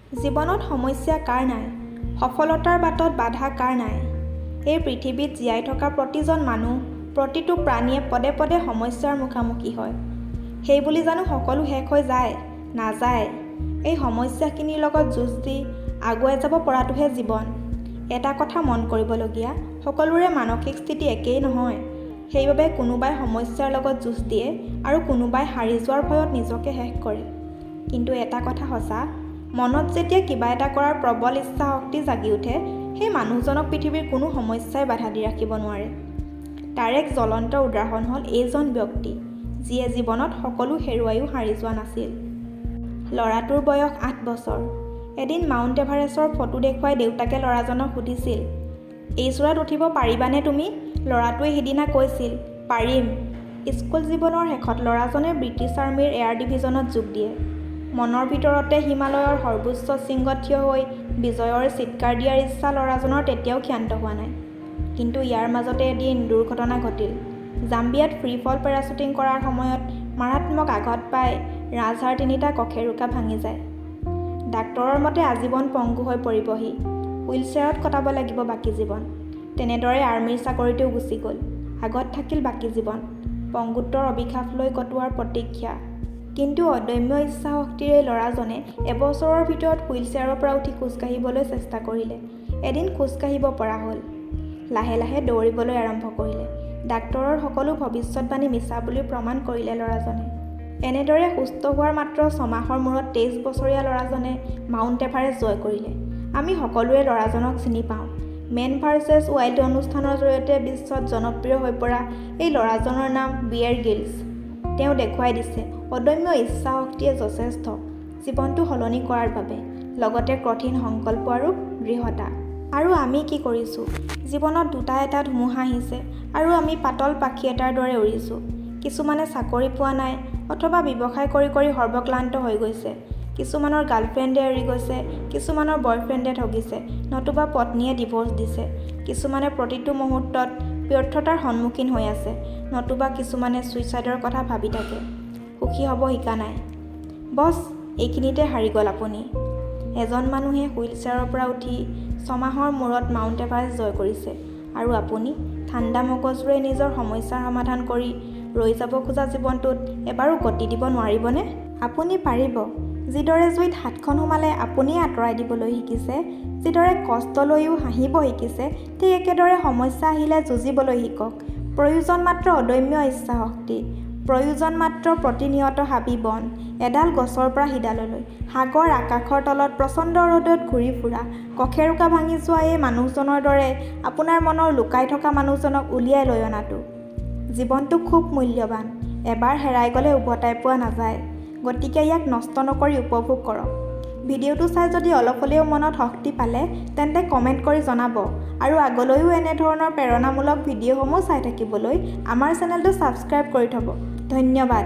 জীৱনত সমস্যা কাৰ নাই, সফলতাৰ বাটত বাধা কাৰ নাই। এই পৃথিৱীত জীয়াই থকা প্ৰতিজন মানুহ, প্ৰতিটো প্ৰাণীয়ে পদে পদে সমস্যাৰ মুখামুখি হয়। সেই বুলি জানো সকলো শেষ হৈ যায়? নাযায়। এই সমস্যাখিনিৰ লগত যুঁজ দি আগুৱাই যাব পৰাটোহে জীৱন। এটা কথা মন কৰিবলগীয়া, সকলোৰে মানসিক স্থিতি একেই নহয়। সেইবাবে কোনোবাই সমস্যাৰ লগত যুঁজ দিয়ে আৰু কোনোবাই হাৰি যোৱাৰ ভয়ত নিজকে শেষ কৰে। কিন্তু এটা কথা সঁচা, মনত যেতিয়া কিবা এটা কৰাৰ প্ৰবল ইচ্ছা শক্তি জাগি উঠে, সেই মানুহজনক পৃথিৱীৰ কোনো সমস্যাই বাধা দি ৰাখিব নোৱাৰে। তাৰ এক জ্বলন্ত উদাহৰণ হ'ল এইজন ব্যক্তি, যিয়ে জীৱনত সকলো হেৰুৱাইও হাৰি যোৱা নাছিল। ল'ৰাটোৰ বয়স ৮ বছৰ। এদিন মাউণ্ট এভাৰেষ্টৰ ফটো দেখুৱাই দেউতাকে ল'ৰাজনক সুধিছিল, এই চূড়াত উঠিব পাৰিবানে তুমি? ল'ৰাটোৱে সিদিনা কৈছিল, পাৰিম। স্কুল জীৱনৰ শেষত ল'ৰাজনে ব্ৰিটিছ আৰ্মীৰ এয়াৰ ডিভিজনত যোগ দিয়ে। মনৰ ভিতৰতে হিমালয়ৰ সৰ্বোচ্চ শৃংগত থিয় হৈ বিজয়ৰ চিৎকাৰ দিয়াৰ ইচ্ছা ল'ৰাজনৰ তেতিয়াও ক্ষান্ত হোৱা নাই। কিন্তু ইয়াৰ মাজতে এদিন দুৰ্ঘটনা ঘটিল। জাম্বিয়াত ফ্ৰী ফল পেৰাচুটিং কৰাৰ সময়ত মাৰাত্মক আঘাত পাই ৰাজহাড় তিনিটা কঁখেৰুকা ভাঙি যায়। ডাক্তৰৰ মতে আজীৱন পংগু হৈ পৰিবহি, হুইলচেয়াৰত কটাব লাগিব বাকী জীৱন। তেনেদৰে আৰ্মীৰ চাকৰিটোও গুচি গ'ল। আগত থাকিল বাকী জীৱন, পংগুত্বৰ অভিশাপ লৈ কটোৱাৰ প্ৰতীক্ষা। কিন্তু অদম্য ইচ্ছা শক্তিৰে ল'ৰাজনে এবছৰৰ ভিতৰত হুইলচেয়াৰৰ পৰা উঠি খোজকাঢ়িবলৈ চেষ্টা কৰিলে। এদিন খোজকাঢ়িব পৰা হ'ল। লাহে লাহে দৌৰিবলৈ আৰম্ভ কৰিলে। ডাক্তৰৰ সকলো ভৱিষ্যতবাণী মিছা বুলি প্ৰমাণ কৰিলে ল'ৰাজনে। এনেদৰে সুস্থ হোৱাৰ মাত্ৰ 6 মাহৰ মূৰত 23 বছৰীয়া ল'ৰাজনে মাউণ্ট এভাৰেষ্ট জয় কৰিলে। আমি সকলোৱে ল'ৰাজনক চিনি পাওঁ। মেন ভাৰ্চেছ ৱাইল্ড অনুষ্ঠানৰ জৰিয়তে বিশ্বত জনপ্ৰিয় হৈ পৰা এই ল'ৰাজনৰ নাম বিয়েৰ গ্ৰিলছ। তেওঁ দেখুৱাই দিছে, অদম্য ইচ্ছা শক্তিয়ে যথেষ্ট জীৱনটো সলনি কৰাৰ বাবে, লগতে কঠিন সংকল্প আৰু দৃঢ়তা। আৰু আমি কি কৰিছোঁ? জীৱনত দুটা এটা ধুমুহা আহিছে আৰু আমি পাতল পাখি এটাৰ দৰে উৰিছোঁ। কিছুমানে চাকৰি পোৱা নাই অথবা ব্যৱসায় কৰি কৰি সৰ্বক্লান্ত হৈ গৈছে। কিছুমানৰ গাৰ্লফ্ৰেণ্ডে এৰি গৈছে, কিছুমানৰ বয়ফ্ৰেণ্ডে ঠগিছে, নতুবা পত্নীয়ে ডিভোৰ্চ দিছে। কিছুমানে প্ৰতিটো মুহূৰ্তত ব্যৰ্থতাৰ সন্মুখীন হৈ আছে, নতুবা কিছুমানে ছুইচাইডৰ কথা ভাবি থাকে। সুখী হ'ব শিকা নাই। বছ এইখিনিতে হাৰি গ'ল আপুনি। এজন মানুহে হুইলচেয়াৰৰ পৰা উঠি 6 মাহৰ মূৰত মাউণ্ট এভাৰেষ্ট জয় কৰিছে, আৰু আপুনি ঠাণ্ডা মগজুৰে নিজৰ সমস্যাৰ সমাধান কৰি ৰৈ যাব খোজা জীৱনটোত এবাৰো গতি দিব নোৱাৰিবনে? আপুনি পাৰিব। যিদৰে জুইত হাতখন সোমালে আপুনিয়ে আঁতৰাই দিবলৈ শিকিছে, যিদৰে কষ্ট লৈও হাঁহিব শিকিছে, ঠিক একেদৰে সমস্যা আহিলে যুঁজিবলৈ শিকক। প্ৰয়োজন মাত্ৰ অদম্য ইচ্ছা শক্তি, প্ৰয়োজন মাত্ৰ প্ৰতিনিয়ত হাবি বন, এডাল গছৰ পৰা সিডাললৈ, সাগৰ আকাশৰ তলত প্ৰচণ্ড ৰ'দত ঘূৰি ফুৰা, কঁখেৰুকা ভাঙি যোৱা এই মানুহজনৰ দৰে আপোনাৰ মনৰ লুকাই থকা মানুহজনক উলিয়াই লৈ অনাটো। জীৱনটো খুব মূল্যৱান, এবাৰ হেৰাই গ'লে উভতাই পোৱা নাযায়। গতিকে ইয়াক নষ্ট নকৰি উপভোগ কৰক। ভিডিঅ'টো চাই যদি অলপ হ'লেও মনত শক্তি পালে তেন্তে কমেণ্ট কৰি জনাব, আৰু আগলৈও এনেধৰণৰ প্ৰেৰণামূলক ভিডিঅ'সমূহ চাই থাকিবলৈ আমাৰ চেনেলটো ছাবস্ক্ৰাইব কৰি থ'ব। ধন্যবাদ।